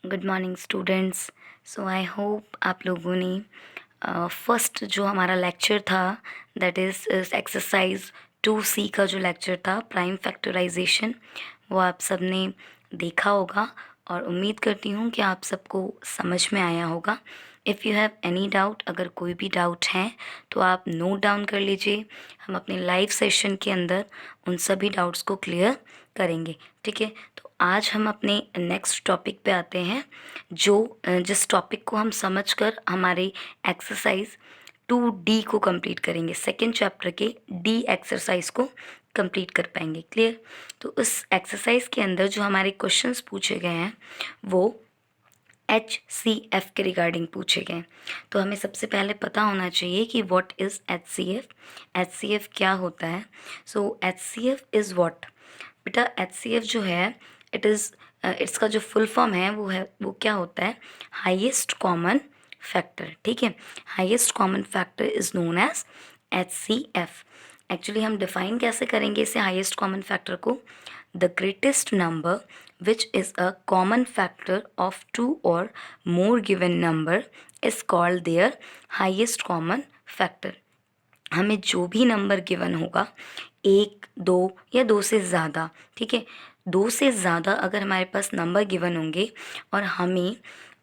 Good morning students. So I hope आप लोगों ने फर्स्ट जो हमारा लेक्चर था दैट इज़ एक्सरसाइज 2C का जो लेक्चर था प्राइम फैक्टराइजेशन, वो आप सब ने देखा होगा और उम्मीद करती हूँ कि आप सबको समझ में आया होगा। If you have any doubt, अगर कोई भी डाउट है तो आप नोट डाउन कर लीजिए। हम अपने लाइव सेशन के अंदर उन सभी डाउट्स को क्लियर करेंगे। ठीक है, तो आज हम अपने नेक्स्ट टॉपिक पे आते हैं, जिस टॉपिक को हम समझकर हमारी एक्सरसाइज 2D को कंप्लीट करेंगे, सेकेंड चैप्टर के D एक्सरसाइज को कंप्लीट कर पाएंगे। क्लियर? तो उस एक्सरसाइज के अंदर जो हमारे क्वेश्चंस पूछे गए हैं वो HCF के रिगार्डिंग पूछे गए। तो हमें सबसे पहले पता होना चाहिए कि व्हाट इज़ HCF, HCF क्या होता है। सो HCF इज़ व्हाट, बेटा HCF जो है इसका जो फुल फॉर्म है वो क्या होता है, हाईएस्ट कॉमन फैक्टर। ठीक है, highest common factor is known as HCF। Actually हम डिफाइन कैसे करेंगे इसे, हाईएस्ट कॉमन फैक्टर को, the greatest number which is a common factor of 2 or more given number is called their highest common factor. हमें जो भी number given होगा, 1, 2 या 2 से ज़्यादा, ठीक है, 2 से ज़्यादा अगर हमारे पास नंबर गिवन होंगे और हमें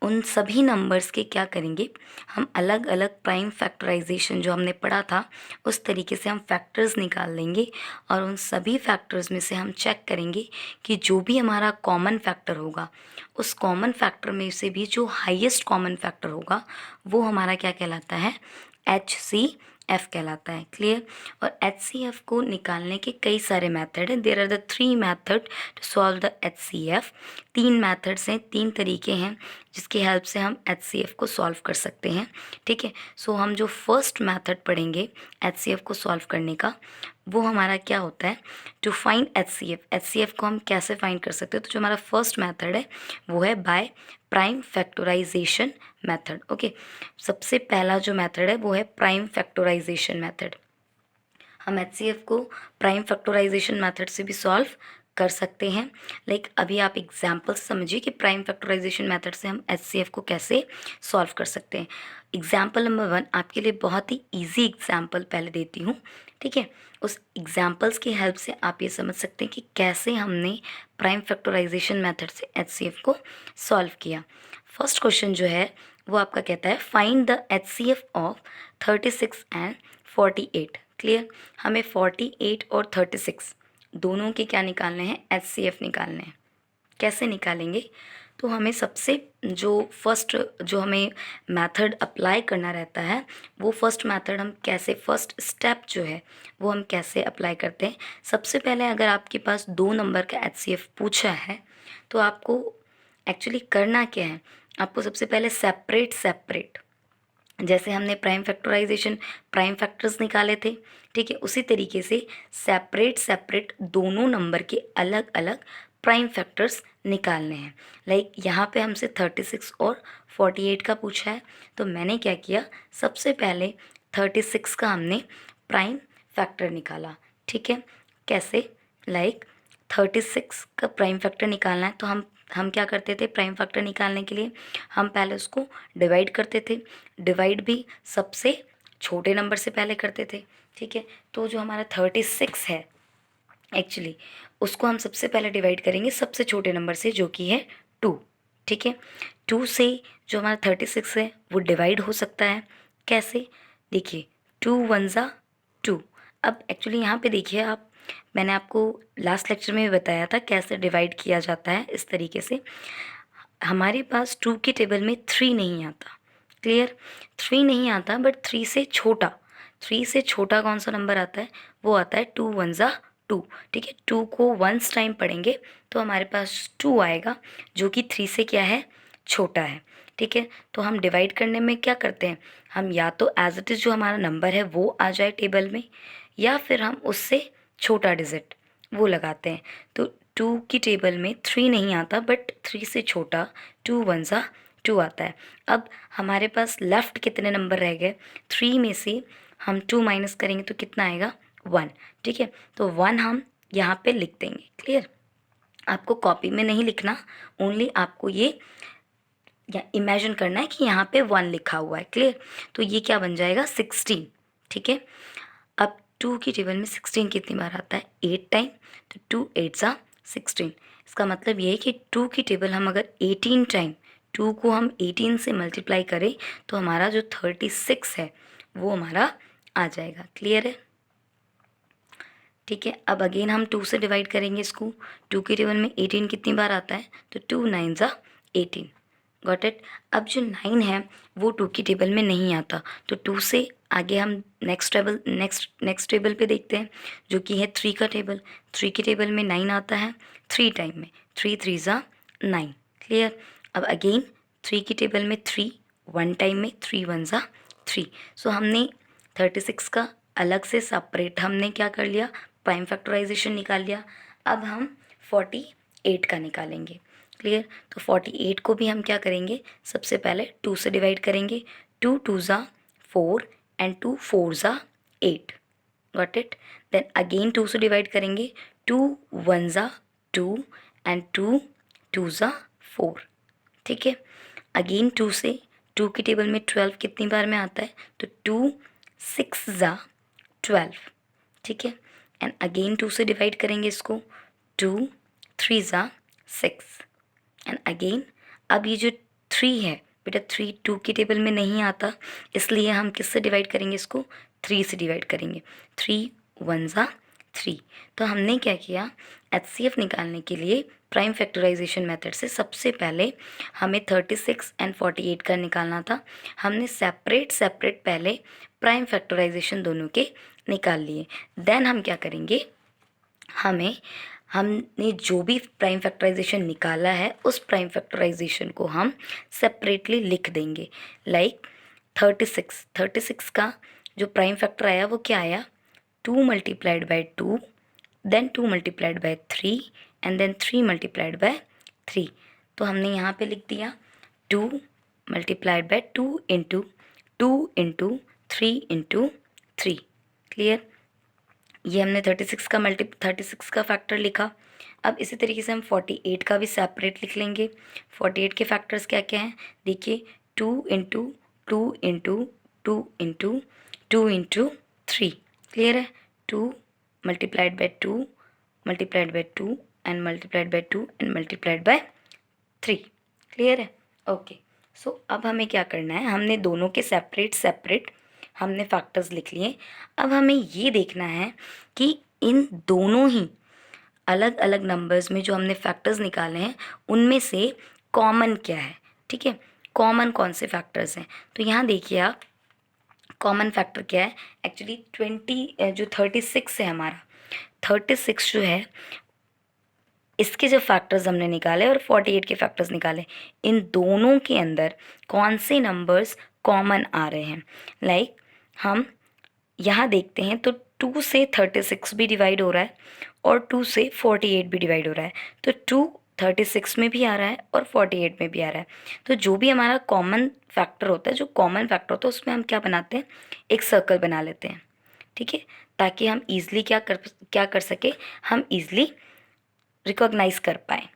उन सभी नंबर्स के क्या करेंगे, हम अलग अलग प्राइम फैक्टराइजेशन जो हमने पढ़ा था उस तरीके से हम फैक्टर्स निकाल लेंगे और उन सभी फैक्टर्स में से हम चेक करेंगे कि जो भी हमारा कॉमन फैक्टर होगा, उस कॉमन फैक्टर में से भी जो हाईएस्ट कॉमन फैक्टर होगा वो हमारा क्या कहलाता है, HCF कहलाता है। क्लियर? और HCF को निकालने के कई सारे मेथड हैं। There are the 3 method to solve the HCF। 3 methods हैं, 3 तरीके हैं जिसकी हेल्प से हम HCF को सॉल्व कर सकते हैं। ठीक है, सो हम जो फर्स्ट मेथड पढ़ेंगे HCF को सॉल्व करने का, वो हमारा क्या होता है, टू फाइंड HCF को हम कैसे फाइंड कर सकते हैं। तो जो हमारा फर्स्ट मेथड है वो है by prime factorisation method. Okay, सबसे पहला जो मेथड है वो है प्राइम फैक्टराइजेशन मेथड। हम HCF को प्राइम फैक्टराइजेशन मेथड से भी सॉल्व कर सकते हैं। लाइक अभी आप एग्जाम्पल समझिए कि प्राइम फैक्टराइजेशन मेथड से हम HCF को कैसे सॉल्व कर सकते हैं। एग्जाम्पल नंबर 1 आपके लिए बहुत ही इजी एग्जाम्पल पहले देती हूँ। ठीक है, उस एग्जाम्पल्स की हेल्प से आप ये समझ सकते हैं कि कैसे हमने प्राइम फैक्टराइजेशन मेथड से HCF को सॉल्व किया। फर्स्ट क्वेश्चन जो है वो आपका कहता है find the HCF of 36 and 48। Clear? हमें 48 और 36 दोनों के क्या निकालने हैं, HCF निकालने हैं। कैसे निकालेंगे, तो हमें सबसे जो फर्स्ट जो हमें मेथड अप्लाई करना रहता है वो फर्स्ट मेथड हम कैसे, फर्स्ट स्टेप जो है वो हम कैसे अप्लाई करते हैं। सबसे पहले अगर आपके पास 2 नंबर का HCF पूछा है तो आपको एक्चुअली करना क्या है, आपको सबसे पहले सेपरेट जैसे हमने प्राइम फैक्टर्स निकाले थे, ठीक है, उसी तरीके से सेपरेट दोनों नंबर के अलग अलग प्राइम फैक्टर्स निकालने हैं। लाइक यहाँ पे हमसे 36 और 48 का पूछा है, तो मैंने क्या किया, सबसे पहले 36 का हमने प्राइम फैक्टर निकाला। ठीक है, कैसे, लाइक 36 का प्राइम फैक्टर निकालना है तो हम क्या करते थे, प्राइम फैक्टर निकालने के लिए हम पहले उसको डिवाइड करते थे। डिवाइड भी सबसे छोटे नंबर से पहले करते थे। ठीक है, तो जो हमारा 36 है एक्चुअली उसको हम सबसे पहले डिवाइड करेंगे सबसे छोटे नंबर से जो कि है 2। ठीक है, 2 से जो हमारा 36 है वो डिवाइड हो सकता है। कैसे, देखिए 2 1 ज़ा 2। अब एक्चुअली यहाँ पे देखिए आप, मैंने आपको लास्ट लेक्चर में भी बताया था कैसे डिवाइड किया जाता है। इस तरीके से हमारे पास 2 के टेबल में 3 नहीं आता। क्लियर? 3 नहीं आता, बट 3 से छोटा कौन सा नंबर आता है, वो आता है 2 1 ज़ा 2। ठीक है, 2 को वंस टाइम पढ़ेंगे तो हमारे पास 2 आएगा जो कि 3 से क्या है, छोटा है। ठीक है, तो हम डिवाइड करने में क्या करते हैं, हम या तो एज इट इज़ जो हमारा नंबर है वो आ जाए टेबल में, या फिर हम उससे छोटा डिजिट वो लगाते हैं। तो 2 की टेबल में 3 नहीं आता, बट 3 से छोटा 2 1 ज़ा 2 आता है। अब हमारे पास लेफ्ट कितने नंबर रह गए, 3 में से हम 2 माइनस करेंगे तो कितना आएगा, 1। ठीक है, तो 1 हम यहाँ पे लिख देंगे। क्लियर? आपको कॉपी में नहीं लिखना, ओनली आपको ये या इमेजिन करना है कि यहाँ पे 1 लिखा हुआ है। क्लियर? तो ये क्या बन जाएगा 16। ठीक है, अब 2 की टेबल में 16 कितनी बार आता है? 8 टाइम। तो 2 8 ज़ा 16। इसका मतलब ये है कि 2 की टेबल हम अगर 18 टाइम 2 को हम 18 से मल्टीप्लाई करें तो हमारा जो 36 है वो हमारा आ जाएगा। क्लियर है? ठीक है, अब अगेन हम 2 से डिवाइड करेंगे इसको। 2 की टेबल में 18 कितनी बार आता है? तो 2 9 ज़ा 18। Got it? अब जो 9 है वो 2 की टेबल में नहीं आता, तो 2 से आगे हम नेक्स्ट टेबल पे देखते हैं जो कि है 3 का टेबल। 3 की टेबल में 9 आता है 3 टाइम में। 3 3 ज़ा 9। क्लियर? अब अगेन 3 की टेबल में 3 1 टाइम में। 3 1 ज़ा 3। सो हमने 36 का अलग से सेपरेट हमने क्या कर लिया? प्राइम फैक्टराइजेशन निकाल लिया। अब हम 48 का निकालेंगे। क्लियर? तो 48 को भी हम क्या करेंगे? सबसे पहले 2 से डिवाइड करेंगे। 2 2 ज़ा 4 एंड 2 4 ज़ा 8। Got it? देन अगेन 2 से डिवाइड करेंगे। 2 1 ज़ा 2 एंड 2 2 ज़ा 4। ठीक है, अगेन 2 से 2 की टेबल में 12 कितनी बार में आता है? तो 2 6 ज़ा 12। ठीक है, एंड अगेन 2 से डिवाइड करेंगे इसको। 2 3 ज़ा 6 एंड अगेन अब ये जो 3 है बेटा 3 2 की टेबल में नहीं आता, इसलिए हम किससे डिवाइड करेंगे इसको? 3 से डिवाइड करेंगे। 3 1 ज़ा 3। तो हमने क्या किया? HCF निकालने के लिए प्राइम फैक्टराइजेशन मेथड से सबसे पहले हमें 36 एंड 48 का निकालना था। हमने सेपरेट पहले प्राइम फैक्टराइजेशन दोनों के निकाल लिए। देन हम क्या करेंगे? हमने जो भी प्राइम फैक्टराइजेशन निकाला है उस प्राइम फैक्टराइजेशन को हम सेपरेटली लिख देंगे। लाइक 36 का जो प्राइम फैक्टर आया वो क्या आया? 2 multiplied by 2, then 2 multiplied by 3 and then 3 multiplied by 3। तो हमने यहाँ पे लिख दिया 2 multiplied by 2 into 3 into 3। Clear? ये हमने 36 का फैक्टर लिखा। अब इसी तरीके से हम 48 का भी सेपरेट लिख लेंगे। 48 के फैक्टर्स क्या क्या हैं? देखिए 2 into 2 into 2 into 2 into 3। Clear है? 2 multiplied by 2 multiplied by 2 and multiplied by 2 and multiplied by 3। Clear है? ओके, सो अब हमें क्या करना है? हमने दोनों के सेपरेट हमने फैक्टर्स लिख लिए। अब हमें ये देखना है कि इन दोनों ही अलग अलग नंबर्स में जो हमने फैक्टर्स निकाले हैं उनमें से कॉमन क्या है। ठीक है, कॉमन कौन से फैक्टर्स हैं? तो यहाँ देखिए आप, कॉमन फैक्टर क्या है? एक्चुअली 36 है हमारा, 36 जो है इसके जो फैक्टर्स हमने निकाले और 48 के फैक्टर्स निकाले, इन दोनों के अंदर कौन से नंबर्स कॉमन आ रहे हैं? लाइक हम यहाँ देखते हैं तो 2 से 36 भी डिवाइड हो रहा है और 2 से 48 भी डिवाइड हो रहा है। तो 2 36 में भी आ रहा है और 48 में भी आ रहा है। तो जो भी हमारा कॉमन फैक्टर होता है, जो कॉमन फैक्टर होता है उसमें हम क्या बनाते हैं? एक सर्कल बना लेते हैं। ठीक है, ताकि हम ईज़िली क्या कर सके? हम ईज़िली रिकॉग्नाइज कर पाए।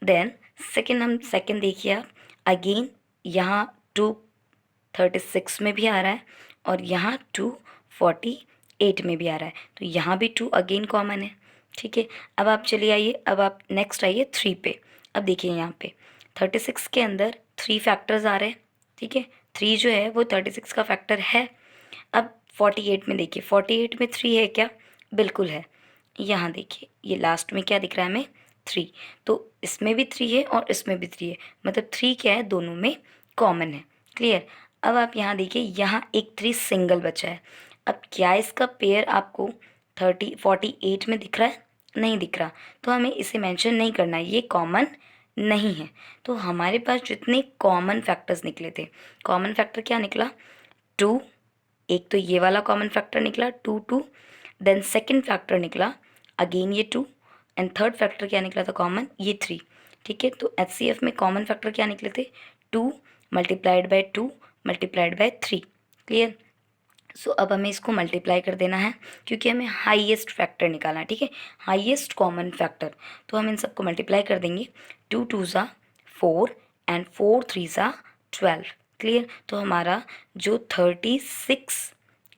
देन सेकेंड देखिए आप, अगेन यहाँ 2 36 में भी आ रहा है और यहाँ 2 48 में भी आ रहा है, तो यहाँ भी 2 अगेन कॉमन है। ठीक है, अब आप चलिए आइए, अब आप नेक्स्ट आइए 3 पे। अब देखिए यहाँ पे 36 के अंदर 3 फैक्टर्स आ रहे हैं। ठीक है, 3 जो है वो 36 का फैक्टर है। अब 48 में देखिए, 48 में 3 है क्या? बिल्कुल है। यहाँ देखिए ये लास्ट में क्या दिख रहा है हमें? 3। तो इसमें भी 3 है और इसमें भी 3 है, मतलब 3 क्या है? दोनों में कॉमन है। क्लियर? अब आप यहाँ देखिए, यहाँ एक 3 सिंगल बचा है। अब क्या इसका पेयर आपको 48 में दिख रहा है? नहीं दिख रहा, तो हमें इसे मेंशन नहीं करना है, ये कॉमन नहीं है। तो हमारे पास जितने कॉमन फैक्टर्स निकले थे, कॉमन फैक्टर क्या निकला? 2, एक तो ये वाला कॉमन फैक्टर निकला 2 2, देन सेकंड फैक्टर निकला अगेन ये 2, एंड थर्ड फैक्टर क्या निकला था कॉमन? ये 3। ठीक है, तो HCF में कॉमन फैक्टर क्या निकले थे? 2 multiplied by 2 multiplied by 3। Clear? So अब हमें इसको मल्टीप्लाई कर देना है क्योंकि हमें हाईएस्ट फैक्टर निकालना है। ठीक है, हाईएस्ट कॉमन फैक्टर, तो हम इन सबको मल्टीप्लाई कर देंगे। 2 2 ज़ा 4 एंड 4 3 ज़ा 12। क्लियर। तो हमारा जो 36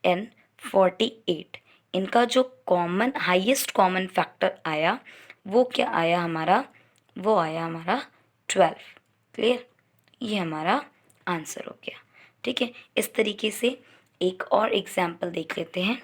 एंड 48 इनका जो कॉमन हाईएस्ट कॉमन फैक्टर आया वो क्या आया हमारा, वो आया हमारा 12। क्लियर। ये हमारा आंसर हो गया। ठीक है। इस तरीके से एक और एग्जाम्पल देख लेते हैं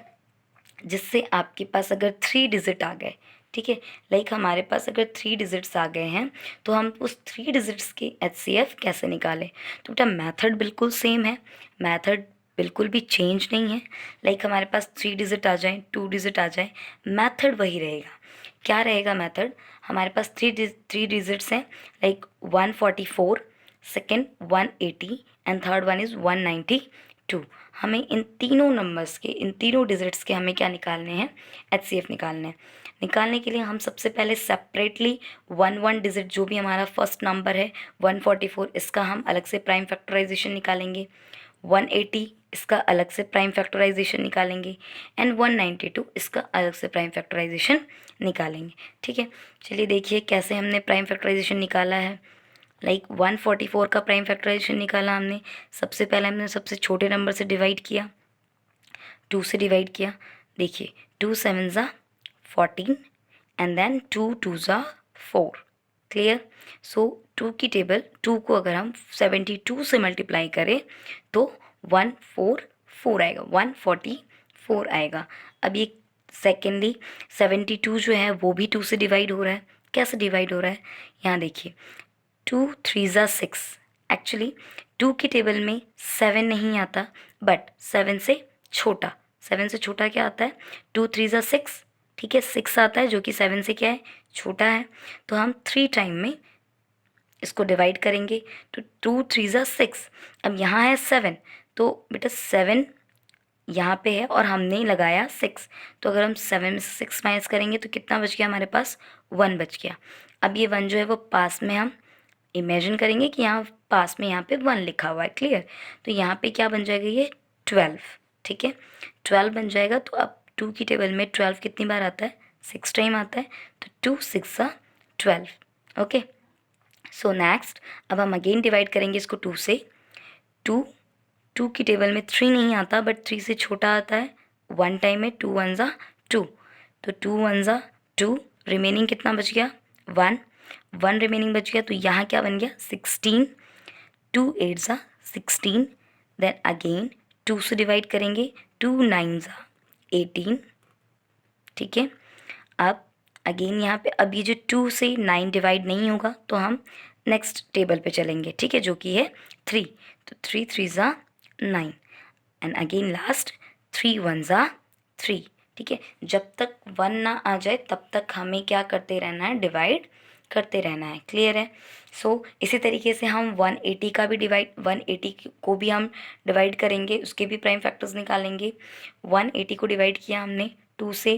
जिससे आपके पास अगर 3 डिजिट आ गए, ठीक है, लाइक हमारे पास अगर 3 डिजिट्स आ गए हैं तो हम उस 3 डिजिट्स के HCF कैसे निकालें। तो बेटा मेथड बिल्कुल सेम है, मेथड बिल्कुल भी चेंज नहीं है। लाइक हमारे पास 3 डिजिट आ जाए, 2 डिजिट आ जाए, मेथड वही रहेगा। क्या रहेगा मेथड, हमारे पास 3 डिजिट्स हैं, like 144, second 180 and third one is 192। हमें इन तीनों नंबर्स के, इन तीनों डिजिट्स के हमें क्या निकालने हैं, HCF निकालने हैं। निकालने के लिए हम सबसे पहले सेपरेटली वन डिजिट जो भी हमारा फर्स्ट नंबर है 144, इसका हम अलग से प्राइम फैक्टराइजेशन निकालेंगे। 180 इसका अलग से प्राइम फैक्टराइजेशन निकालेंगे एंड 192 इसका अलग से प्राइम फैक्टराइजेशन निकालेंगे। ठीक है, चलिए देखिए कैसे हमने प्राइम फैक्टराइजेशन निकाला है। लाइक 144 का प्राइम फैक्टराइजेशन निकाला हमने। सबसे पहले हमने सबसे छोटे नंबर से डिवाइड किया, 2 से डिवाइड किया। देखिए 2 7 ज़ा 14 एंड देन 2 2 ज़ा 4। क्लियर। सो 2 की टेबल, 2 को अगर हम 72 से मल्टीप्लाई करें तो 144 आएगा, 144 आएगा। अब ये सेकेंडली 72 जो है वो भी 2 से डिवाइड हो रहा है। कैसे डिवाइड हो रहा है, यहाँ देखिए 2 3 ज़ा 6। एक्चुअली 2 की टेबल में 7 नहीं आता, बट 7 से छोटा, 7 से छोटा क्या आता है, 2 3 ज़ा 6। ठीक है, 6 आता है जो कि 7 से क्या है, छोटा है। तो हम 3 टाइम में इसको डिवाइड करेंगे तो 2 3 ज़ा 6। अब यहाँ है 7, तो बेटा 7 यहाँ पे है और हमने लगाया 6, तो अगर हम 7 में से 6 माइनस करेंगे तो कितना बच गया हमारे पास, 1 बच गया। अब ये 1 जो है वो पास में हम इमेजिन करेंगे कि यहाँ पास में यहाँ पे 1 लिखा हुआ है। क्लियर। तो यहाँ पे क्या बन जाएगा, ये 12। ठीक है, 12 बन जाएगा। तो अब 2 की टेबल में 12 कितनी बार आता है, 6 टाइम आता है, तो 2 6 ज़ा 12। ओके, सो नेक्स्ट अब हम अगेन डिवाइड करेंगे इसको 2 से। 2 की टेबल में 3 नहीं आता, बट 3 से छोटा आता है। 1 टाइम में 2 1 ज़ा 2, तो 2 1 ज़ा 2, रिमेनिंग कितना बच गया, 1 रिमेनिंग बच गया। तो यहाँ क्या बन गया, 16, 2 8 ज़ा 16, देन अगेन 2 से डिवाइड करेंगे, 2 9 ज़ा 18। ठीक है, अब अगेन यहाँ पे अब ये जो 2 से 9 डिवाइड नहीं होगा तो हम नेक्स्ट टेबल पे चलेंगे। ठीक है, जो कि है 3, तो 3 3 ज़ा 9 एंड अगेन लास्ट 3 1 ज़ा 3। ठीक है, जब तक 1 ना आ जाए तब तक हमें क्या करते रहना है, डिवाइड करते रहना है। क्लियर है। सो इसी तरीके से हम 180 का भी डिवाइड, 180 को भी हम डिवाइड करेंगे, उसके भी प्राइम फैक्टर्स निकालेंगे। 180 को डिवाइड किया हमने 2 से,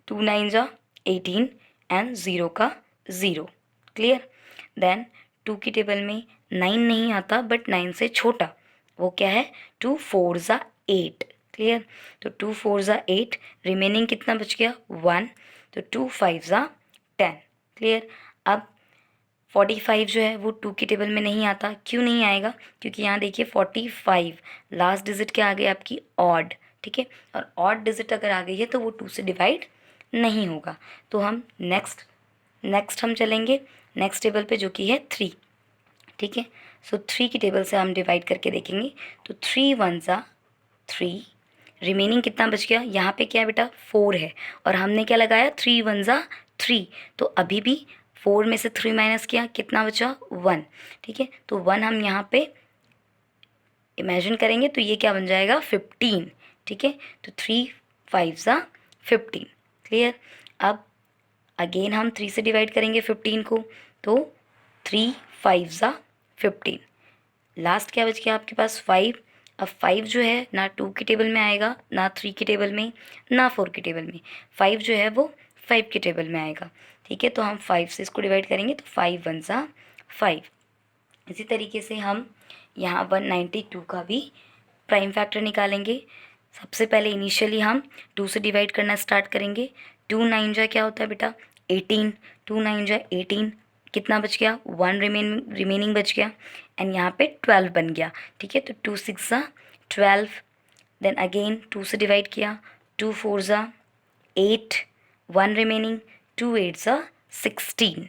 2 9 ज़ा 18 एंड 0 का 0। क्लियर। देन 2 की टेबल में 9 नहीं आता, बट 9 से छोटा, वो क्या है, 2 4 ज़ा 8। क्लियर। तो 2 4 ज़ा 8, रिमेनिंग कितना बच गया, 1, तो 2 5 ज़ा 10। क्लियर। अब 45 जो है वो 2 की टेबल में नहीं आता। क्यों नहीं आएगा, क्योंकि यहाँ देखिए 45 लास्ट डिजिट क्या आ गई आपकी, ऑड। ठीक है, और ऑड डिजिट अगर आ गई है तो वो 2 से डिवाइड नहीं होगा। तो हम नेक्स्ट हम चलेंगे नेक्स्ट टेबल पे जो कि है 3। ठीक है, सो 3 की टेबल से हम डिवाइड करके देखेंगे तो 3 1 ज़ा 3, रिमेनिंग कितना बच गया, यहाँ पे क्या है बेटा, 4 है, और हमने क्या लगाया, 3 1 ज़ा 3, तो अभी भी 4 में से 3 माइनस किया, कितना बचा, 1। ठीक है, तो 1 हम यहाँ पे इमेजिन करेंगे तो ये क्या बन जाएगा, 15। ठीक है, तो 3 5 ज़ा 15। क्लियर। अब अगेन हम 3 से डिवाइड करेंगे 15 को, तो 3 5 ज़ा 15, लास्ट क्या बच गया आपके पास, 5। अब 5 जो है ना 2 की टेबल में आएगा, ना 3 की टेबल में, ना 4 की टेबल में। 5 जो है वो 5 की टेबल में आएगा। ठीक है, तो हम 5 से इसको डिवाइड करेंगे तो 5 1 ज़ा 5। इसी तरीके से हम यहाँ 192 का भी प्राइम फैक्टर निकालेंगे। सबसे पहले इनिशियली हम 2 से डिवाइड करना स्टार्ट करेंगे। 2 9 जा क्या होता है बेटा, 18, 2 9 जा 18, कितना बच गया, 1 रिमेनिंग बच गया, एंड यहाँ पे 12 बन गया, ठीक है। तो 2 6 12, देन अगेन 2 से डिवाइड किया, 2 4 8, 1 रिमेनिंग, 2 8 16,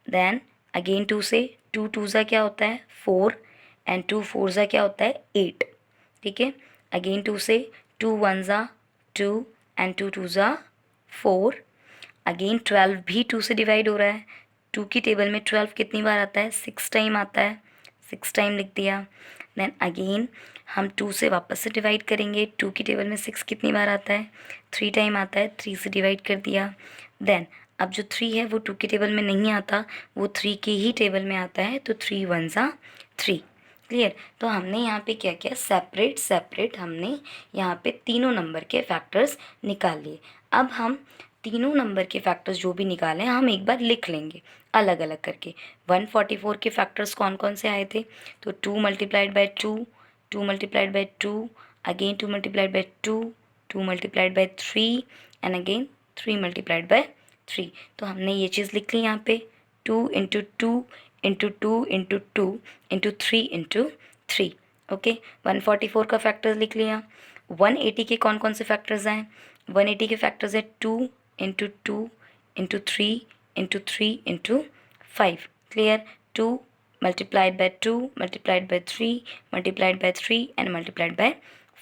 देन अगेन 2 से, 2 2 क्या होता है 4, एंड 2 4 क्या होता है 8, ठीक है। अगेन 2 से, 2 1 2, एंड 2 2 4, अगेन 12 भी 2 से डिवाइड हो रहा है। 2 की टेबल में 12 कितनी बार आता है, 6 टाइम आता है, 6 टाइम लिख दिया। देन अगेन हम 2 से वापस से डिवाइड करेंगे। 2 की टेबल में 6 कितनी बार आता है, 3 टाइम आता है, 3 से डिवाइड कर दिया। देन अब जो 3 है वो 2 की टेबल में नहीं आता, वो 3 के ही टेबल में आता है, तो 3 1 3। क्लियर। तो हमने यहाँ पे क्या किया, सेपरेट सेपरेट हमने यहाँ पे तीनों नंबर के फैक्टर्स निकाल लिए। अब हम तीनों नंबर के फैक्टर्स जो भी निकाले हम एक बार लिख लेंगे अलग अलग करके। 144 के फैक्टर्स कौन कौन से आए थे, तो 2 multiplied by 2, 2 multiplied by 2, again 2 multiplied by 2, 2 multiplied by 3, and again 3 multiplied by 3। तो हमने ये चीज़ लिख ली यहाँ पे, 2 into 2 into 2 into 2 into 3 into 3। Okay, 144 का फैक्टर्स लिख लिया। 180 के कौन कौन से फैक्टर्स हैं, 180 के फैक्टर्स है 2 into 2 into 3 into 3 into 5। Clear. 2 multiplied by 2 multiplied by 3 multiplied by 3 and multiplied by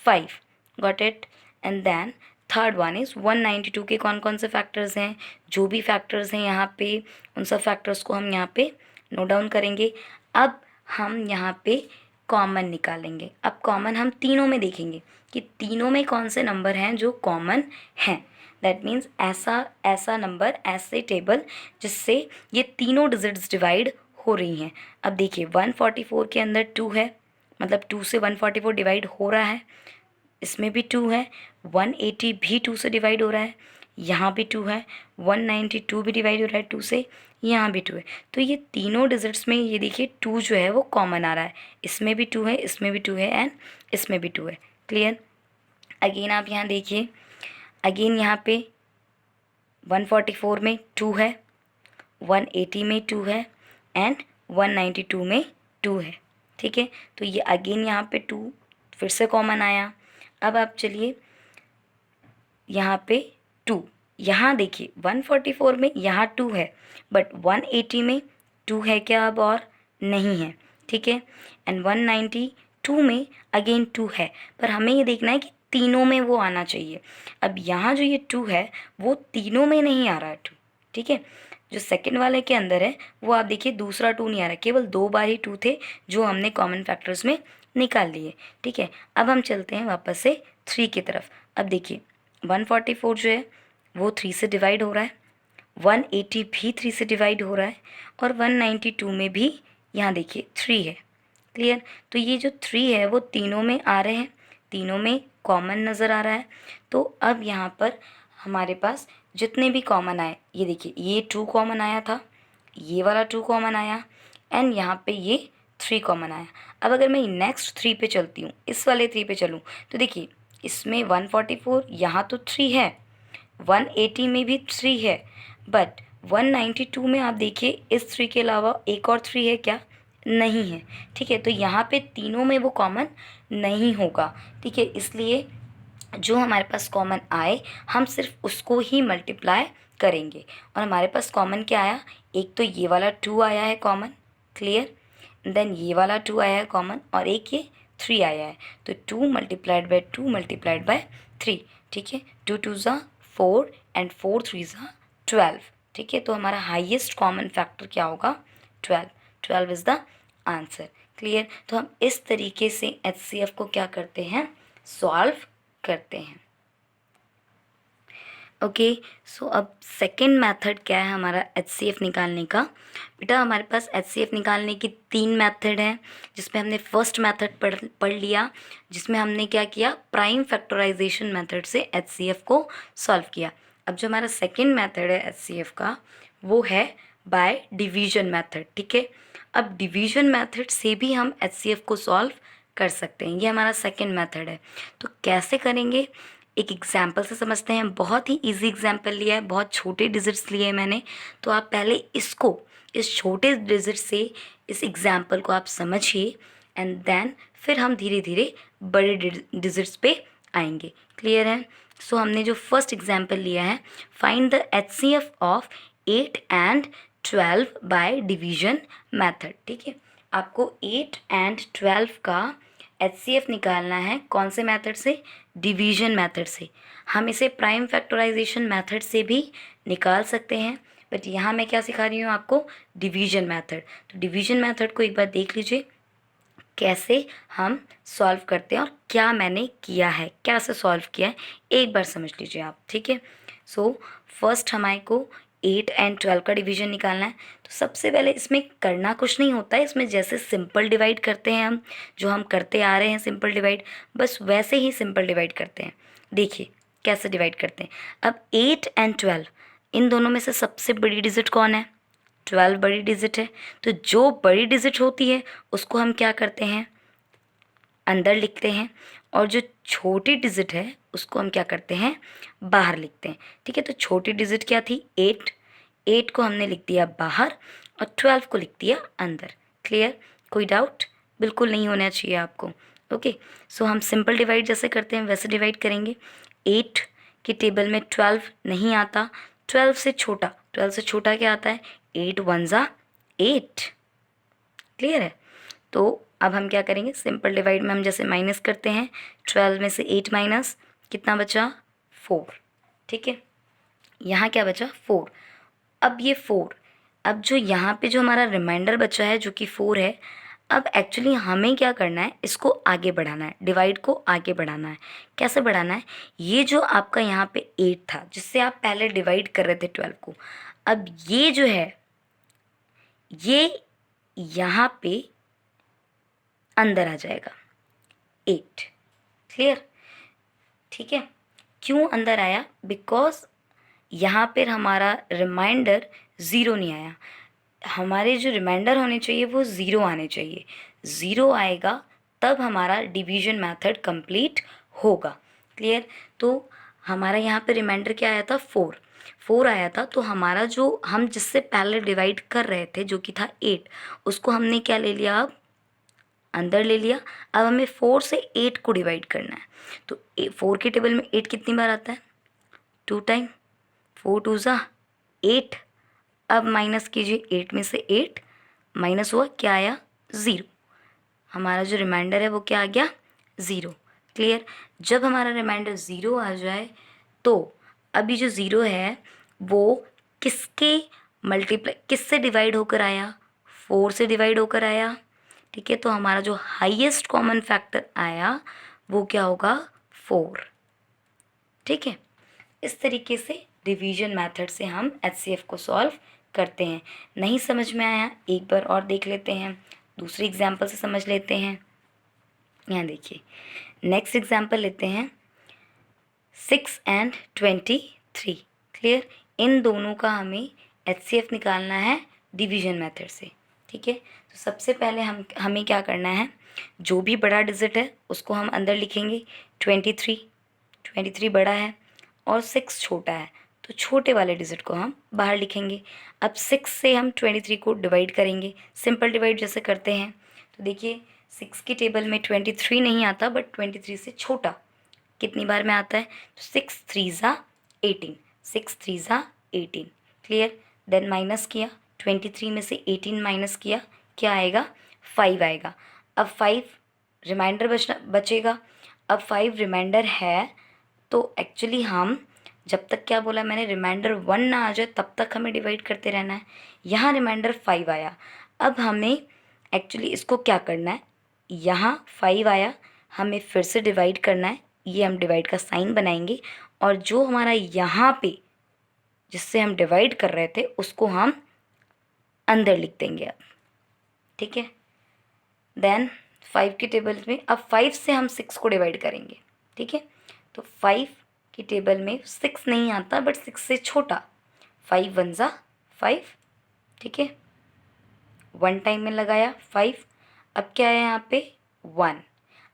5। Got it. And then third one is 192 के कौन कौन से फैक्टर्स हैं, जो भी फैक्टर्स हैं यहाँ पे उन सब फैक्टर्स को हम यहाँ पे नोट डाउन करेंगे। अब हम यहाँ पे कॉमन निकालेंगे। अब कॉमन हम तीनों में देखेंगे कि तीनों में कौन से नंबर हैं जो कॉमन हैं। दैट मीन्स ऐसा नंबर, ऐसे टेबल जिससे ये तीनों डिजिट्स डिवाइड हो रही हैं। अब देखिए 144 के अंदर 2 है, मतलब 2 से 144 डिवाइड हो रहा है, इसमें भी 2 है। 180 भी 2 से डिवाइड हो रहा है, यहाँ भी 2 है। 192 भी डिवाइड हो रहा है 2 से, यहाँ भी 2 है। तो ये तीनों डिजिट्स में ये देखिए 2 जो है वो कॉमन आ रहा है, इसमें भी 2 है, इसमें भी 2 है, एंड इसमें भी 2 है। क्लियर। अगेन आप यहाँ देखिए, अगेन यहाँ पे 144 में 2 है, 180 में 2 है, एंड 192 में 2 है। ठीक है, तो ये अगेन यहाँ पे 2 फिर से कॉमन आया। अब आप चलिए यहाँ पे 2, यहाँ देखिए 144 में यहाँ 2 है, बट 180 में 2 है क्या अब, और नहीं है। ठीक है, एंड 192 में अगेन 2 है, पर हमें ये देखना है कि तीनों में वो आना चाहिए। अब यहाँ जो ये 2 है वो तीनों में नहीं आ रहा है 2। ठीक है, जो सेकंड वाले के अंदर है वो आप देखिए दूसरा 2 नहीं आ रहा, केवल 2 बार ही 2 थे जो हमने कॉमन फैक्टर्स में निकाल लिए। ठीक है, अब हम चलते हैं वापस से 3 की तरफ। अब देखिए 144 जो है वो 3 से डिवाइड हो रहा है, 180 भी 3 से डिवाइड हो रहा है, और 192 में भी यहाँ देखिए 3 है। क्लियर। तो ये जो 3 है वो तीनों में आ रहे हैं, तीनों में कॉमन नज़र आ रहा है। तो अब यहाँ पर हमारे पास जितने भी कॉमन आए, ये देखिए ये 2 कॉमन आया था, ये वाला 2 कॉमन आया, एंड यहाँ पे ये 3 कॉमन आया। अब अगर मैं नेक्स्ट 3 पे चलती हूँ, इस वाले 3 पे चलूँ, तो देखिए इसमें 144 यहाँ तो 3 है, 180 में भी 3 है, बट 192 में आप देखिए इस 3 के अलावा एक और 3 है क्या, नहीं है। ठीक है, तो यहाँ पे तीनों में वो कॉमन नहीं होगा। ठीक है, इसलिए जो हमारे पास कॉमन आए हम सिर्फ उसको ही मल्टीप्लाई करेंगे, और हमारे पास कॉमन क्या आया, एक तो ये वाला 2 आया है कॉमन। क्लियर। देन ये वाला 2 आया है कॉमन, और एक ये 3 आया है। तो 2 मल्टीप्लाइड बाय 2 मल्टीप्लाइड बाय 3। ठीक है, 2 2 4 एंड 4 3 12। ठीक है, तो हमारा हाईएस्ट कॉमन फैक्टर क्या होगा, 12। 12 इज़ द आंसर। क्लियर। तो हम इस तरीके से HCF को क्या करते हैं, सॉल्व करते हैं। ओके, सो अब सेकंड मेथड क्या है हमारा HCF निकालने का। बेटा हमारे पास HCF निकालने की 3 मेथड हैं, जिसमें हमने फर्स्ट मेथड पढ़ लिया, जिसमें हमने क्या किया, प्राइम फैक्टराइजेशन मेथड से HCF को सॉल्व किया। अब जो हमारा सेकंड मेथड है HCF का वो है बाय डिवीजन मेथड। ठीक है, अब डिवीजन मेथड से भी हम HCF को सॉल्व कर सकते हैं, ये हमारा सेकंड मेथड है। तो कैसे करेंगे, एक एग्जाम्पल से समझते हैं। बहुत ही इजी एग्जाम्पल लिया है, बहुत छोटे डिजिट्स लिए हैं मैंने, तो आप पहले इसको इस छोटे डिजिट से इस एग्जाम्पल को आप समझिए एंड देन फिर हम धीरे धीरे बड़े डिजिट्स पे आएंगे। क्लियर है? सो हमने जो फर्स्ट एग्जाम्पल लिया है, find the HCF of 8 and 12 by division method. ठीक है, आपको 8 एंड 12 का HCF निकालना है। कौन से मेथड से? डिवीजन मेथड से। हम इसे प्राइम फैक्टराइजेशन मेथड से भी निकाल सकते हैं, बट यहाँ मैं क्या सिखा रही हूँ आपको? Division method. तो डिवीजन मेथड को एक बार देख लीजिए कैसे हम सॉल्व करते हैं और क्या मैंने किया है, कैसे सॉल्व किया है, एक बार समझ लीजिए आप। ठीक है, सो फर्स्ट हमारे को 8 एंड 12 का डिवीजन निकालना है। तो सबसे पहले इसमें करना कुछ नहीं होता है, इसमें जैसे सिंपल डिवाइड करते हैं हम, जो हम करते आ रहे हैं सिंपल डिवाइड, बस वैसे ही सिंपल डिवाइड करते हैं। देखिए कैसे डिवाइड करते हैं। अब 8 एंड 12, इन दोनों में से सबसे बड़ी डिजिट कौन है? 12 बड़ी डिजिट है। तो जो बड़ी डिजिट होती है उसको हम क्या करते हैं? अंदर लिखते हैं, और जो छोटी डिजिट है उसको हम क्या करते हैं? बाहर लिखते हैं। ठीक है, तो छोटी डिजिट क्या थी? 8। 8 को हमने लिख दिया बाहर और 12 को लिख दिया अंदर। क्लियर? कोई डाउट? बिल्कुल नहीं होना चाहिए आपको। ओके, सो हम सिंपल डिवाइड जैसे करते हैं वैसे डिवाइड करेंगे। 8 की टेबल में 12 नहीं आता, 12 से छोटा, 12 से छोटा क्या आता है? 8 1 ज़ा 8। क्लियर है? तो अब हम क्या करेंगे? सिंपल डिवाइड में हम जैसे माइनस करते हैं, 12 में से 8 माइनस, कितना बचा? 4। ठीक है, यहाँ क्या बचा? 4। अब ये 4, अब जो यहाँ पे जो हमारा रिमाइंडर बचा है जो कि 4 है, अब एक्चुअली हमें क्या करना है? इसको आगे बढ़ाना है, डिवाइड को आगे बढ़ाना है। कैसे बढ़ाना है? ये जो आपका यहाँ पे 8 था जिससे आप पहले डिवाइड कर रहे थे 12 को, अब ये जो है ये यहाँ पे अंदर आ जाएगा 8। क्लियर? ठीक है, क्यों अंदर आया? बिकॉज यहाँ पर हमारा रिमाइंडर 0 नहीं आया। हमारे जो रिमाइंडर होने चाहिए वो 0 आने चाहिए। 0 आएगा तब हमारा डिवीजन मेथड कंप्लीट होगा। क्लियर? तो हमारा यहाँ पे रिमाइंडर क्या आया था? 4 आया था। तो हमारा जो हम जिससे पहले डिवाइड कर रहे थे जो कि था 8, उसको हमने क्या ले लिया? अब अंदर ले लिया। अब हमें 4 से 8 को डिवाइड करना है। तो 4 के टेबल में 8 कितनी बार आता है? 2 टाइम। 4 2 ज़ा 8। अब माइनस कीजिए, 8 में से 8 माइनस हुआ, क्या आया? 0। हमारा जो रिमाइंडर है वो क्या आ गया? 0। क्लियर? जब हमारा रिमाइंडर 0 आ जाए तो अभी जो 0 है वो किसके मल्टीप्लाई, किससे डिवाइड होकर आया? 4 से डिवाइड होकर आया। ठीक है, तो हमारा जो हाईएस्ट कॉमन फैक्टर आया वो क्या होगा? 4। ठीक है, इस तरीके से डिवीजन मेथड से हम HCF को सॉल्व करते हैं। नहीं समझ में आया? एक बार और देख लेते हैं, दूसरी एग्जाम्पल से समझ लेते हैं। यहाँ देखिए, नेक्स्ट एग्जाम्पल लेते हैं 6 एंड 23। क्लियर? इन दोनों का हमें HCF निकालना है डिवीजन मेथड से। ठीक है, तो सबसे पहले हमें क्या करना है? जो भी बड़ा डिजिट है उसको हम अंदर लिखेंगे। 23 बड़ा है और 6 छोटा है, तो छोटे वाले डिजिट को हम बाहर लिखेंगे। अब 6 से हम 23 को डिवाइड करेंगे, सिंपल डिवाइड जैसे करते हैं। तो देखिए 6 की टेबल में 23 नहीं आता, बट 23 से छोटा कितनी बार में आता है? तो 6 3 ज़ा 18, 6 3 ज़ा 18। क्लियर? देन माइनस किया, 23 में से 18 माइनस किया, क्या आएगा? 5 आएगा। अब 5 रिमाइंडर बचेगा। अब 5 रिमाइंडर है तो एक्चुअली हम जब तक, क्या बोला मैंने, रिमाइंडर 1 ना आ जाए तब तक हमें डिवाइड करते रहना है। यहाँ रिमाइंडर 5 आया, अब हमें एक्चुअली इसको क्या करना है? यहाँ 5 आया, हमें फिर से डिवाइड करना है। ये हम डिवाइड का साइन बनाएंगे और जो हमारा यहाँ पे जिससे हम डिवाइड कर रहे थे उसको हम अंदर लिख देंगे अब। ठीक है, देन 5 की टेबल में अब 5 से हम 6 को डिवाइड करेंगे। ठीक है, तो 5 की टेबल में 6 नहीं आता, बट 6 से छोटा, 5 1 ज़ा 5। ठीक है, 1 टाइम में लगाया 5। अब क्या है यहाँ पे? 1।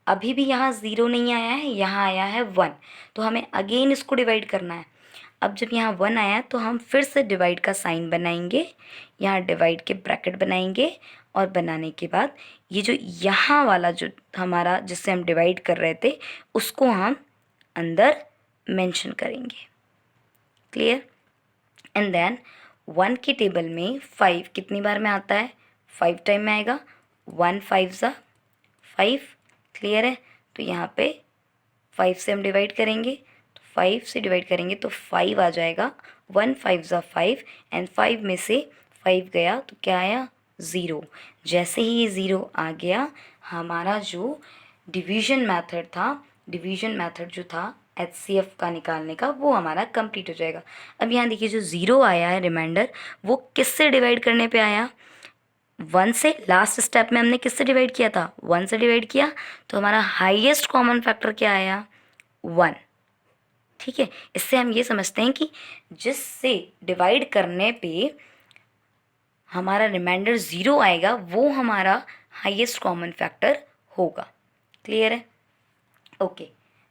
अभी भी यहाँ 0 नहीं आया है, यहाँ आया है 1, तो हमें अगेन इसको डिवाइड करना है। अब जब यहाँ 1 आया तो हम फिर से डिवाइड का साइन बनाएंगे, यहाँ डिवाइड के ब्रैकेट बनाएंगे, और बनाने के बाद ये जो यहाँ वाला जो हमारा जिससे हम डिवाइड कर रहे थे उसको हम अंदर मेंशन करेंगे। क्लियर? एंड देन 1 की टेबल में 5 कितनी बार में आता है? 5 टाइम में आएगा। 1 5 ज़ा 5। क्लियर है? तो यहाँ पे 5 से हम डिवाइड करेंगे, तो 5 से डिवाइड करेंगे तो 5 आ जाएगा। 1 5 ज़ा 5 एंड 5 में से 5 गया तो क्या आया? 0। जैसे ही ये 0 आ गया, हमारा जो डिवीजन मेथड था, डिवीजन मेथड जो था HCF का निकालने का, वो हमारा कंप्लीट हो जाएगा। अब यहाँ देखिए जो 0 आया है रिमाइंडर, वो किससे डिवाइड करने पे आया? 1 से। लास्ट स्टेप में हमने किससे डिवाइड किया था? 1 से डिवाइड किया, तो हमारा हाईएस्ट कॉमन फैक्टर क्या आया? 1। ठीक है, इससे हम ये समझते हैं कि जिससे डिवाइड करने पे हमारा रिमाइंडर 0 आएगा वो हमारा हाईएस्ट कॉमन फैक्टर होगा। क्लियर है? ओके,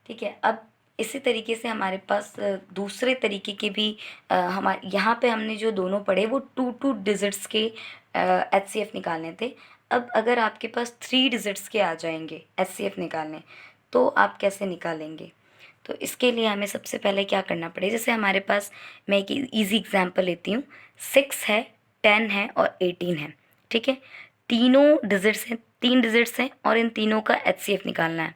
ठीक है। अब इसी तरीके से हमारे पास दूसरे तरीके के भी हमारे यहाँ पे हमने जो दोनों पढ़े वो 2 डिजिट्स के HCF निकालने थे। अब अगर आपके पास 3 डिजिट्स के आ जाएंगे HCF निकालने, तो आप कैसे निकालेंगे? तो इसके लिए हमें सबसे पहले क्या करना पड़ेगा? जैसे हमारे पास, मैं एक ईजी एग्जांपल लेती हूँ। 6 है, 10 है और 18 है। ठीक है, तीनों डिजिट्स हैं, 3 डिजिट्स हैं और इन तीनों का HCF निकालना है।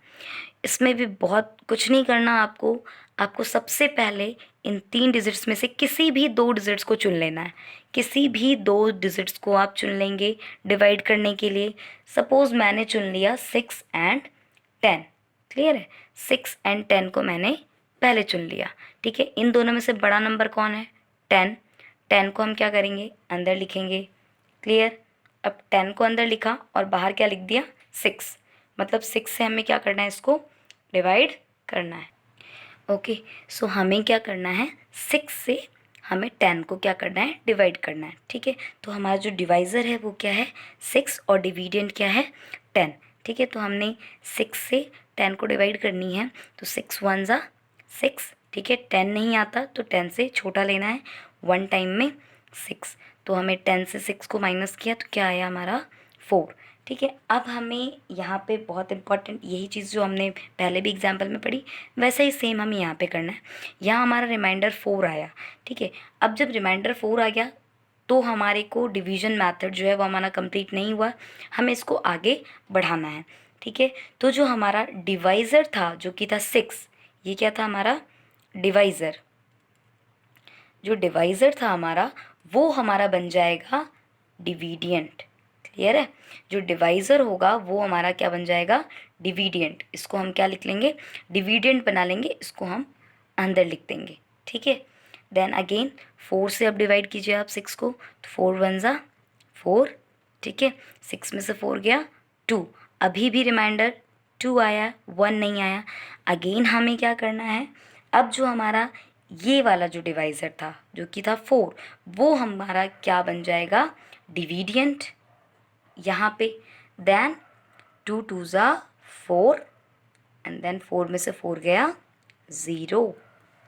इसमें भी बहुत कुछ नहीं करना आपको सबसे पहले इन 3 डिजिट्स में से किसी भी 2 डिजिट्स को चुन लेना है। किसी भी 2 डिजिट्स को आप चुन लेंगे डिवाइड करने के लिए। सपोज़ मैंने चुन लिया 6 एंड 10। क्लियर है? 6 एंड 10 को मैंने पहले चुन लिया। ठीक है, इन दोनों में से बड़ा नंबर कौन है? 10। 10 को हम क्या करेंगे? अंदर लिखेंगे। क्लियर? अब 10 को अंदर लिखा और बाहर क्या लिख दिया? 6। मतलब 6 से हमें क्या करना है? इसको डिवाइड करना है। ओके, सो हमें क्या करना है? 6 से हमें 10 को क्या करना है? डिवाइड करना है। ठीक है, तो हमारा जो डिवाइज़र है वो क्या है? 6 और डिविडेंड क्या है? 10। ठीक है, तो हमने 6 से 10 को डिवाइड करनी है, तो 6 1 ज़ा 6। ठीक है, 10 नहीं आता तो 10 से छोटा लेना है। 1 टाइम में 6, तो हमें 10 से 6 को माइनस किया तो क्या आया हमारा? 4। ठीक है, अब हमें यहाँ पे बहुत इंपॉर्टेंट यही चीज़ जो हमने पहले भी एग्जाम्पल में पढ़ी, वैसा ही सेम हमें यहाँ पे करना है। यहाँ हमारा रिमाइंडर 4 आया। ठीक है, अब जब रिमाइंडर 4 आ गया तो हमारे को डिवीजन मेथड जो है वो हमारा कंप्लीट नहीं हुआ, हमें इसको आगे बढ़ाना है। ठीक है, तो जो हमारा डिवाइज़र था जो कि था 6, ये क्या था हमारा? डिवाइज़र। जो डिवाइज़र था हमारा वो हमारा बन जाएगा डिविडियंट। क्लियर है? जो डिवाइज़र होगा वो हमारा क्या बन जाएगा? डिविडियंट। इसको हम क्या लिख लेंगे? डिविडियंट बना लेंगे, इसको हम अंदर लिख देंगे। ठीक है, देन अगेन 4 से अब डिवाइड कीजिए आप 6 को, तो 4 1 ज़ा 4। ठीक है, 6 में से 4 गया 2। अभी भी रिमाइंडर 2 आया, 1 नहीं आया। अगेन हमें क्या करना है? अब जो हमारा ये वाला जो डिवाइज़र था जो कि था 4, वो हमारा क्या बन जाएगा? डिविडियंट यहाँ पे। देन 2 2 ज़ा 4 एंड देन 4 में से 4 गया 0।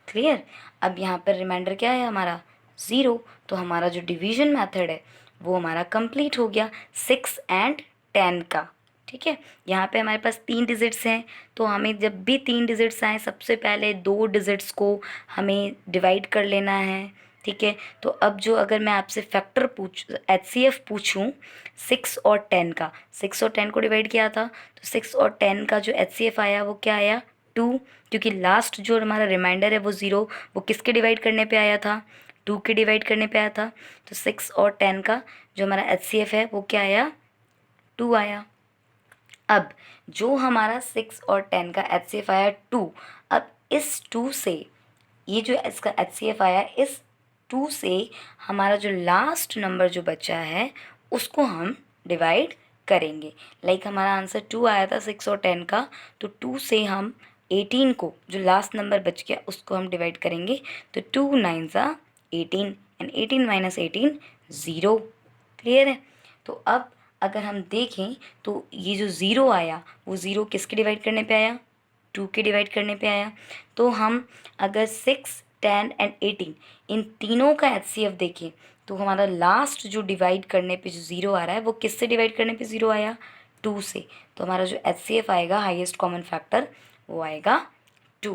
क्लियर? अब यहाँ पर रिमाइंडर क्या है हमारा? 0। तो हमारा जो डिवीजन मेथड है वो हमारा कंप्लीट हो गया 6 एंड 10 का। ठीक है, यहाँ पे हमारे पास 3 डिजिट्स हैं, तो हमें जब भी 3 डिजिट्स आए सबसे पहले 2 डिजिट्स को हमें डिवाइड कर लेना है। ठीक है, तो अब जो अगर मैं आपसे फैक्टर HCF पूछूं 6 और 10 का, 6 और 10 को डिवाइड किया था तो 6 और 10 का जो HCF आया वो क्या आया? 2। क्योंकि लास्ट जो हमारा रिमाइंडर है वो 0, वो किसके डिवाइड करने पे आया था? 2 के डिवाइड करने पे आया था। तो 6 और 10 का जो हमारा HCF है वो क्या आया? 2 आया। अब जो हमारा 6 और 10 का HCF आया 2, अब इस 2 से ये जो इसका HCF आया, इस 2 से हमारा जो लास्ट नंबर जो बचा है उसको हम डिवाइड करेंगे। लाइक हमारा आंसर 2 आया था 6 और 10 का, तो 2 से हम 18 को, जो लास्ट नंबर बच गया, उसको हम डिवाइड करेंगे। तो 2 9 ज़ा 18 एंड 18 माइनस 18 0। क्लियर है? तो अब अगर हम देखें तो ये जो 0 आया वो 0 किसके डिवाइड करने पे आया? 2 के डिवाइड करने पे आया। तो हम अगर 6 10 एंड 18, इन तीनों का HCF देखें तो हमारा लास्ट जो डिवाइड करने पे जो ज़ीरो आ रहा है वो किससे डिवाइड करने पे ज़ीरो आया, 2 से। तो हमारा जो HCF आएगा हाईएस्ट कॉमन फैक्टर वो आएगा 2।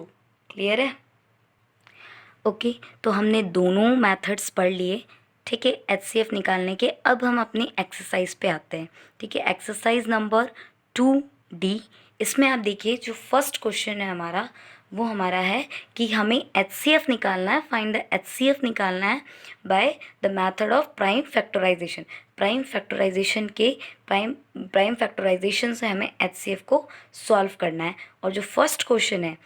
क्लियर है? ओके, तो हमने दोनों मेथड्स पढ़ लिए। ठीक है, HCF निकालने के। अब हम अपनी एक्सरसाइज पे आते हैं। ठीक है, एक्सरसाइज नंबर 2D। इसमें आप देखिए जो फर्स्ट क्वेश्चन है हमारा वो हमारा है कि हमें HCF निकालना है, फाइंड द HCF निकालना है by the method of prime factorisation. Prime factorisation के प्राइम फैक्टराइजेशन से हमें HCF को सॉल्व करना है। और जो फर्स्ट क्वेश्चन है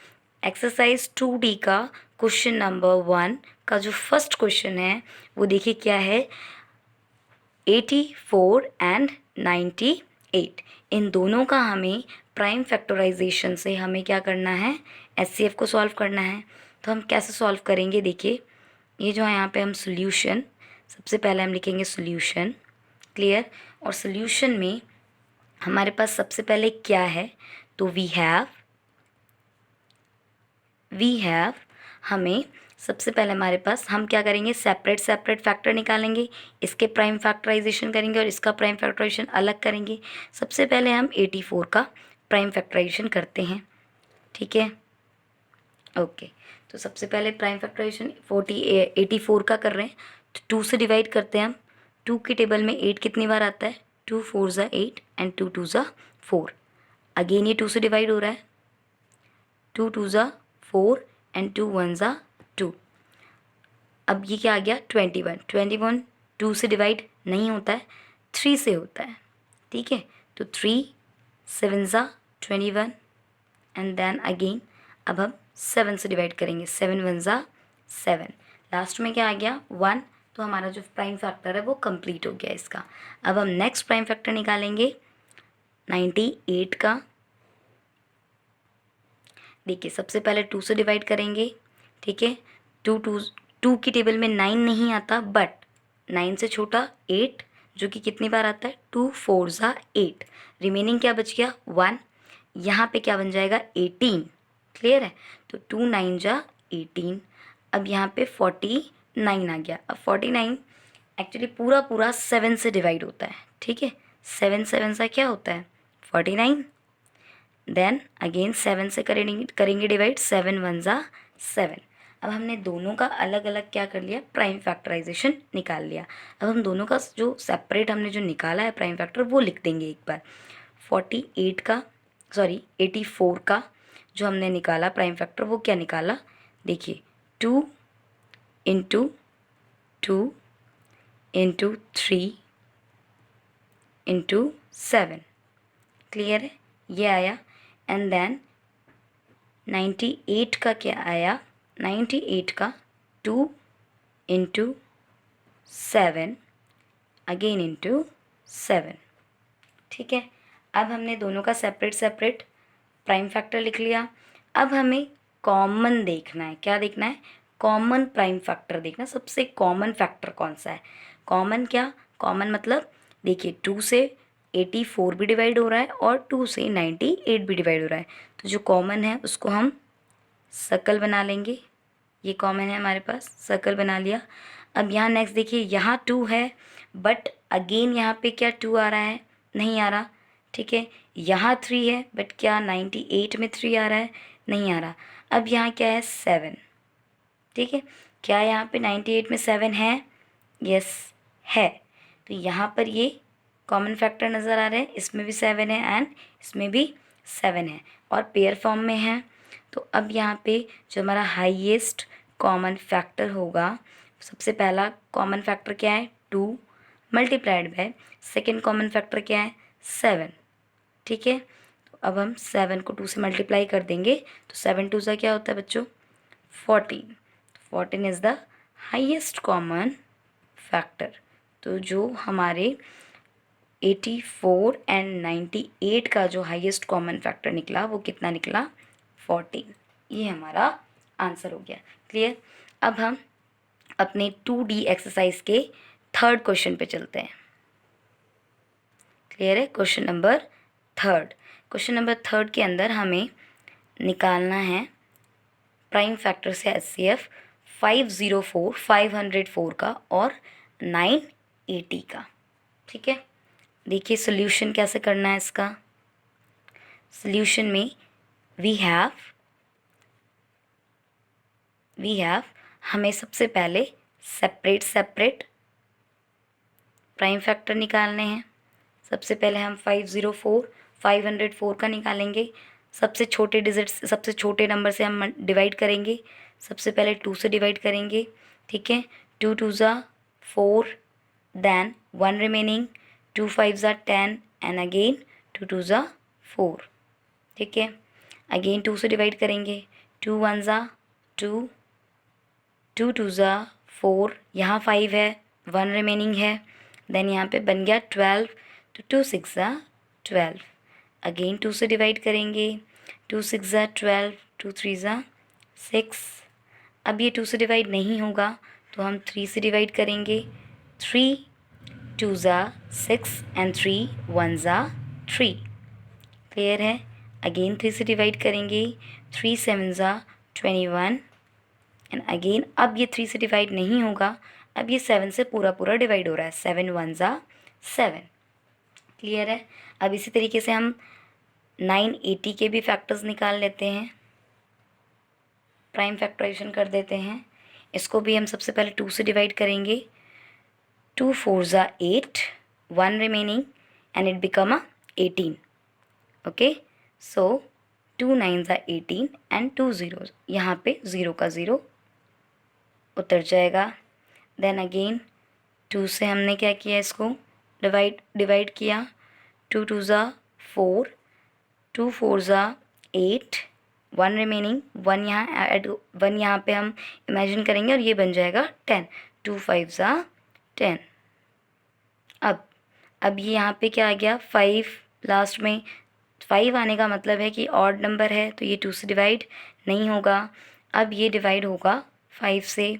एक्सरसाइज 2D का क्वेश्चन नंबर 1 का जो फर्स्ट क्वेश्चन है वो देखिए क्या है, 84 एंड 98, इन दोनों का हमें प्राइम फैक्टराइजेशन से हमें क्या करना है, HCF को सॉल्व करना है। तो हम कैसे सॉल्व करेंगे, देखिए ये जो है यहाँ पे हम सॉल्यूशन, सबसे पहले हम लिखेंगे सॉल्यूशन। क्लियर? और सॉल्यूशन में हमारे पास सबसे पहले क्या है, तो वी हैव हमें सबसे पहले हमारे पास हम क्या करेंगे, सेपरेट फैक्टर निकालेंगे, इसके प्राइम फैक्टराइजेशन करेंगे और इसका प्राइम फैक्टराइजेशन अलग करेंगे। सबसे पहले हम 84 का प्राइम फैक्टराइजेशन करते हैं। ठीक है, ओके। तो सबसे पहले प्राइम फैक्टराइजेशन 84 का कर रहे हैं, तो 2 से डिवाइड करते हैं हम। 2 की टेबल में 8 कितनी बार आता है, 2 4 ज़ा 8 एंड 2 2 ज़ा 4। अगेन ये 2 से डिवाइड हो रहा है, 2 2 ज़ा 4 एंड 2 1 ज़ा 2। अब ये क्या आ गया, 21 2 से डिवाइड नहीं होता है, 3 से होता है। ठीक है, तो 3 7 ज़ा 21 एंड देन अगेन अब हम 7 से डिवाइड करेंगे, 7 1 ज़ा 7। लास्ट में क्या आ गया, 1। तो हमारा जो प्राइम फैक्टर है वो कंप्लीट हो गया इसका। अब हम नेक्स्ट प्राइम फैक्टर निकालेंगे 98 का। देखिए सबसे पहले 2 से डिवाइड करेंगे। ठीक है, 2 की टेबल में 9 नहीं आता, बट 9 से छोटा 8 जो कि कितनी बार आता है, 2 4 ज़ा 8। रिमेनिंग क्या बच गया, 1। यहाँ पे क्या बन जाएगा, 18। क्लियर है? तो 2 9 ज़ा 18। अब यहाँ पे 49 आ गया। अब 49 एक्चुअली पूरा 7 से डिवाइड होता है। ठीक है, 7 7 सा क्या होता है, 49। देन अगेन 7 से करेंगे डिवाइड, 7 1 ज़ा 7। अब हमने दोनों का अलग अलग क्या कर लिया, प्राइम फैक्टराइजेशन निकाल लिया। अब हम दोनों का जो सेपरेट हमने जो निकाला है प्राइम फैक्टर वो लिख देंगे एक बार। 84 का जो हमने निकाला प्राइम फैक्टर वो क्या निकाला, देखिए 2 इंटू 2 इंटू 3 इंटू 7। क्लियर है? ये आया। एंड देन 98 का क्या आया, 98 का 2 इंटू 7 अगेन इंटू 7। ठीक है, अब हमने दोनों का सेपरेट प्राइम फैक्टर लिख लिया। अब हमें कॉमन देखना है, क्या देखना है, कॉमन प्राइम फैक्टर देखना। सबसे कॉमन फैक्टर कौन सा है, कॉमन क्या, कॉमन मतलब देखिए 2 से 84 भी डिवाइड हो रहा है और 2 से 98 भी डिवाइड हो रहा है। तो जो कॉमन है उसको हम सर्कल बना लेंगे। ये कॉमन है हमारे पास, सर्कल बना लिया। अब यहाँ नेक्स्ट देखिए, यहाँ 2 है बट अगेन यहाँ पे क्या 2 आ रहा है, नहीं आ रहा। ठीक है, यहाँ 3 है बट क्या 98 में 3 आ रहा है, नहीं आ रहा। अब यहाँ क्या है, 7। ठीक है, क्या यहाँ पे 98 में 7 है, यस है। तो यहाँ पर ये कॉमन फैक्टर नज़र आ रहे हैं, इसमें भी 7 है एंड इसमें भी 7 है और पेयर फॉर्म में है। तो अब यहाँ पे जो हमारा हाईएस्ट कॉमन फैक्टर होगा, सबसे पहला कॉमन फैक्टर क्या है, 2 multiplied by second common factor क्या है, 7। ठीक है, तो अब हम 7 को 2 से मल्टीप्लाई कर देंगे तो 7 2 सा क्या होता है बच्चों, 14। 14 is the highest common factor. तो जो हमारे 84 एंड 98 का जो हाईएस्ट कॉमन फैक्टर निकला वो कितना निकला, 14। ये हमारा आंसर हो गया। क्लियर? अब हम अपने 2D एक्सरसाइज के थर्ड क्वेश्चन पे चलते हैं। क्लियर है? क्वेश्चन नंबर थर्ड के अंदर हमें निकालना है प्राइम फैक्टर से HCF 504 504 का और 980 का। ठीक है, देखिए सोल्यूशन कैसे करना है इसका। सोल्यूशन में वी हैव हमें सबसे पहले सेपरेट प्राइम फैक्टर निकालने हैं। सबसे पहले हम 504 का निकालेंगे। सबसे छोटे डिजिट सबसे छोटे नंबर से हम डिवाइड करेंगे। सबसे पहले 2 से डिवाइड करेंगे। ठीक है, 2 2 ज़ा 4, देन 1 रिमेनिंग, 2 5 ज़ा 10 एंड अगेन 2 2 ज़ा 4। ठीक है, अगेन 2 से डिवाइड करेंगे। 2 1 ज़ा 2, 2 2 ज़ा 4, यहाँ 5 है, 1 रिमेनिंग है, देन यहाँ पे बन गया 12, तो 2 6 ज़ा 12। अगेन 2 से डिवाइड करेंगे। 2 6 ज़ा 12, 2 3 ज़ा 6। अब ये 2 से डिवाइड नहीं होगा तो हम 3 से डिवाइड करेंगे। 3 2 ज़ा 6 एंड 3 1 ज़ा 3। क्लियर है, अगेन 3 से डिवाइड करेंगे। 3 7 ज़ा 21 एंड अगेन अब ये 3 से डिवाइड नहीं होगा, अब ये 7 से पूरा डिवाइड हो रहा है। 7 1 ज़ा 7। क्लियर है, अब इसी तरीके से हम 980 के भी फैक्टर्स निकाल लेते हैं, प्राइम फैक्टराइजेशन कर देते हैं। इसको भी हम सबसे पहले 2 से डिवाइड करेंगे। 2 4 ज़ा 8, 1 remaining and it become 18। Okay, so 2 9 ज़ा 18 एंड 2 0, यहाँ पे 0 का 0 उतर जाएगा। देन अगेन 2 से हमने क्या किया, इसको डिवाइड किया। 2 2 ज़ा 4, 2 4 ज़ा 8, 1 रिमेनिंग, 1 यहाँ ऐड 1 यहाँ पे हम इमेजिन करेंगे और ये बन जाएगा 10। 2 5 ज़ा 10। अब ये यहाँ पे क्या आ गया, 5 लास्ट में। 5 आने का मतलब है कि ऑड नंबर है, तो ये 2 से डिवाइड नहीं होगा। अब ये डिवाइड होगा 5 से।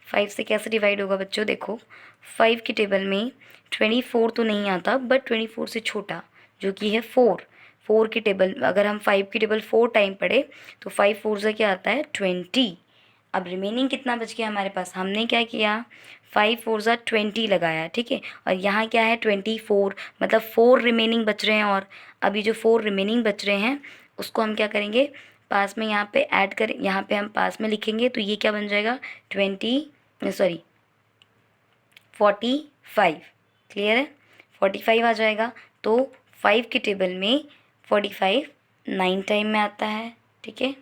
5 से कैसे डिवाइड होगा बच्चों, देखो 5 की टेबल में 24 तो नहीं आता, बट 24 से छोटा जो कि है 4। 4 की टेबल, अगर हम 5 की टेबल 4 टाइम पढ़े तो 5 4 से क्या आता है 20। अब रिमेनिंग कितना बच गया हमारे पास, हमने क्या किया 5 4 ज़ा 20 लगाया। ठीक है, और यहाँ क्या है 24, मतलब 4 रिमेनिंग बच रहे हैं। और अभी जो 4 रिमेनिंग बच रहे हैं उसको हम क्या करेंगे, पास में यहाँ पे ऐड कर, यहाँ पे हम पास में लिखेंगे, तो ये क्या बन जाएगा 45। क्लियर है, 45 आ जाएगा। तो 5 की टेबल में 45 9 टाइम में आता है। ठीक है,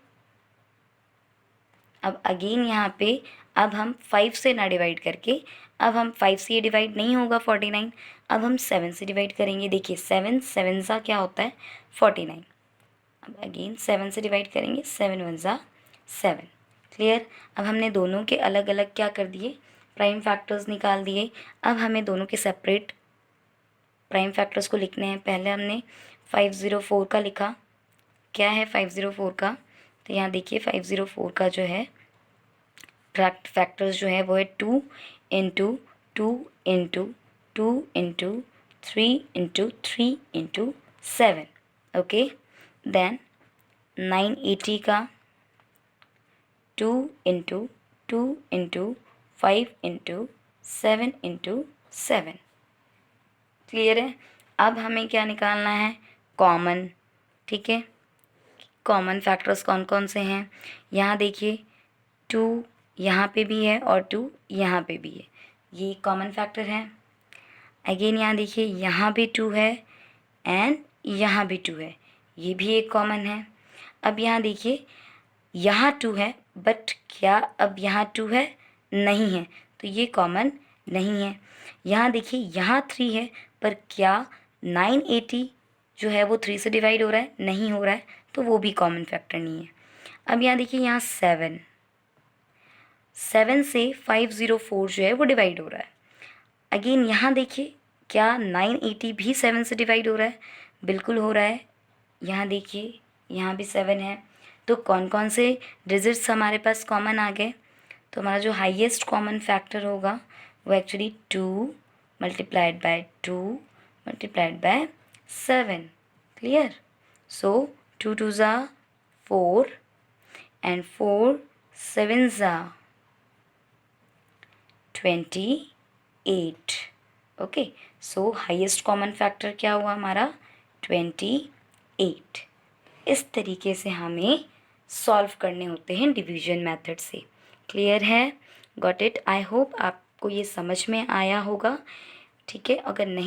अब अगेन यहाँ पे अब हम 5 से ना डिवाइड करके, अब हम 5 से ये डिवाइड नहीं होगा 49, अब हम 7 से डिवाइड करेंगे। देखिए 7 7 सा क्या होता है 49। अब अगेन 7 से डिवाइड करेंगे, 7 1 ज़ा 7। क्लियर, अब हमने दोनों के अलग अलग क्या कर दिए, प्राइम फैक्टर्स निकाल दिए। अब हमें दोनों के सेपरेट प्राइम फैक्टर्स को लिखने हैं। पहले हमने 504 का लिखा, क्या है 504 का, तो यहाँ देखिए 504 का जो है फैक्टर्स जो है वो है 2 into 2 into 2 into 3 into 3 into 7। Okay, then 980 का 2 into 2 into 5 into 7 into 7। Clear है, अब हमें क्या निकालना है, कॉमन। ठीक है, कॉमन फैक्टर्स कौन कौन से हैं, यहाँ देखिए 2 यहाँ पे भी है और 2 यहाँ पे भी है, ये कॉमन फैक्टर है। अगेन यहाँ देखिए यहाँ भी 2 है एंड यहाँ भी 2 है, ये भी एक कॉमन है। अब यहाँ देखिए यहाँ 2 है, बट क्या अब यहाँ 2 है, नहीं है, तो ये कॉमन नहीं है। यहाँ देखिए यहाँ 3 है, पर क्या 980 जो है वो 3 से डिवाइड हो रहा है, नहीं हो रहा है, तो वो भी कॉमन फैक्टर नहीं है। अब यहाँ देखिए यहाँ 7 से 504 जो है वो डिवाइड हो रहा है। अगेन यहाँ देखिए क्या 980 भी 7 से डिवाइड हो रहा है, बिल्कुल हो रहा है। यहाँ देखिए यहाँ भी 7 है, तो कौन कौन से डिजिट्स हमारे पास कॉमन आ गए, तो हमारा जो हाईएस्ट कॉमन फैक्टर होगा वो actually 2 multiplied by 2 multiplied by 7। Clear, so 2 2 ज़ा 4 एंड 4 7 ज़ा 28. Okay, so highest common factor क्या हुआ हमारा 28. इस तरीके से हमें सॉल्व करने होते हैं डिवीजन मेथड से. क्लियर है? Got it? आई होप आपको ये समझ में आया होगा. ठीक है, अगर नहीं